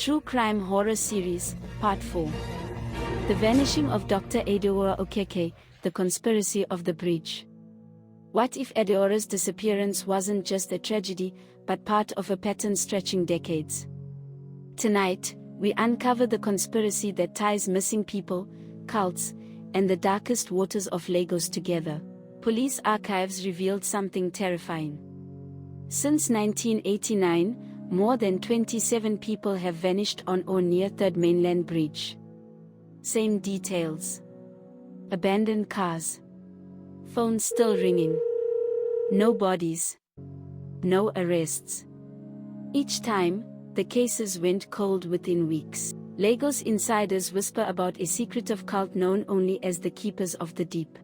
True Crime Horror Series, Part 4. The Vanishing of Dr. Adaora Okeke, The Conspiracy of the Bridge. What if Adaora's disappearance wasn't just a tragedy, but part of a pattern stretching decades? Tonight, we uncover the conspiracy that ties missing people, cults, and the darkest waters of Lagos together. Police archives revealed something terrifying. Since 1989, more than 27 people have vanished on or near Third Mainland Bridge. Same details. Abandoned cars. Phones still ringing. No bodies. No arrests. Each time, the cases went cold within weeks. Lagos insiders whisper about a secretive cult known only as the Keepers of the Deep.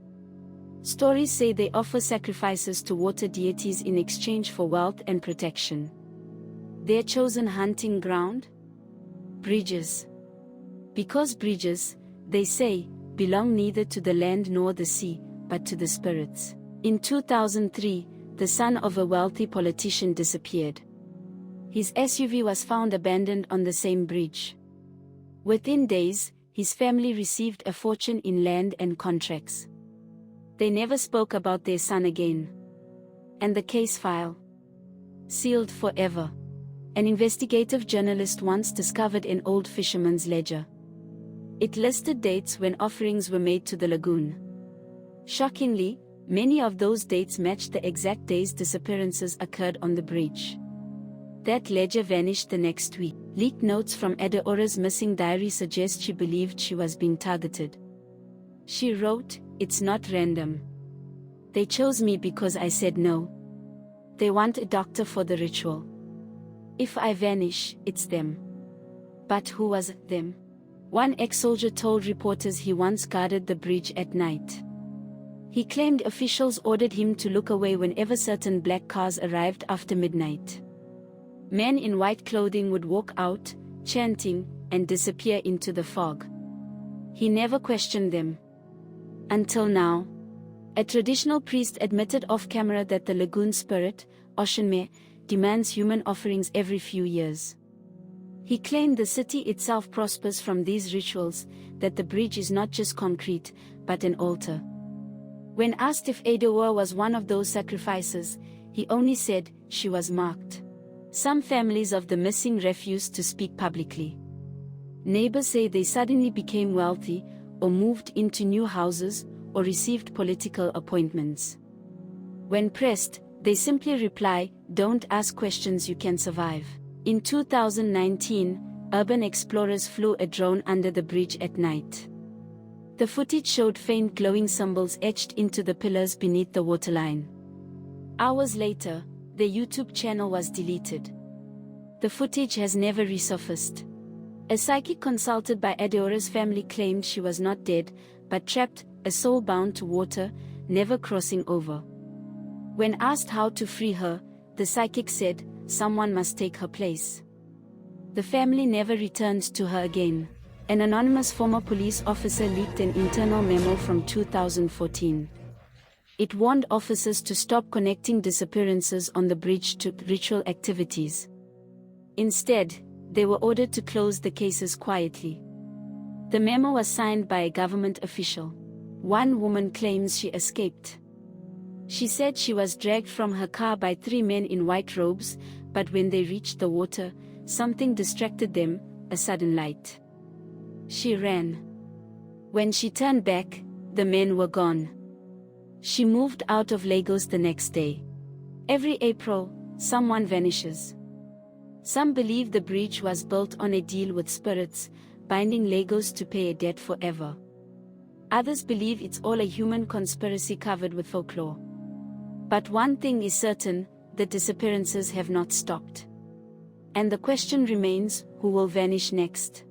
Stories say they offer sacrifices to water deities in exchange for wealth and protection. Their chosen hunting ground? Bridges. Because bridges, they say, belong neither to the land nor the sea, but to the spirits. In 2003, the son of a wealthy politician disappeared. His SUV was found abandoned on the same bridge. Within days, his family received a fortune in land and contracts. They never spoke about their son again. And the case file? Sealed forever. An investigative journalist once discovered an old fisherman's ledger. It listed dates when offerings were made to the lagoon. Shockingly, many of those dates matched the exact days disappearances occurred on the bridge. That ledger vanished the next week. Leaked notes from Adaora's missing diary suggest she believed she was being targeted. She wrote, "It's not random. They chose me because I said no. They want a doctor for the ritual. If I vanish, it's them." But who was them? One ex-soldier told reporters he once guarded the bridge at night. He claimed officials ordered him to look away whenever certain black cars arrived after midnight. Men in white clothing would walk out, chanting, and disappear into the fog. He never questioned them. Until now. A traditional priest admitted off-camera that the lagoon spirit, Oshunme, demands human offerings every few years. He claimed the city itself prospers from these rituals, that the bridge is not just concrete, but an altar. When asked if Adaora was one of those sacrifices, he only said she was marked. Some families of the missing refused to speak publicly. Neighbors say they suddenly became wealthy, or moved into new houses, or received political appointments. When pressed, they simply reply, "Don't ask questions, you can survive." In 2019, urban explorers flew a drone under the bridge at night. The footage showed faint glowing symbols etched into the pillars beneath the waterline. Hours later, the YouTube channel was deleted. The footage has never resurfaced. A psychic consulted by Adaora's family claimed she was not dead, but trapped, a soul bound to water, never crossing over. When asked how to free her, the psychic said, "Someone must take her place." The family never returned to her again. An anonymous former police officer leaked an internal memo from 2014. It warned officers to stop connecting disappearances on the bridge to ritual activities. Instead, they were ordered to close the cases quietly. The memo was signed by a government official. One woman claims she escaped. She said she was dragged from her car by 3 men in white robes, but when they reached the water, something distracted them, a sudden light. She ran. When she turned back, the men were gone. She moved out of Lagos the next day. Every April, someone vanishes. Some believe the bridge was built on a deal with spirits, binding Lagos to pay a debt forever. Others believe it's all a human conspiracy covered with folklore. But one thing is certain, the disappearances have not stopped. And the question remains, who will vanish next?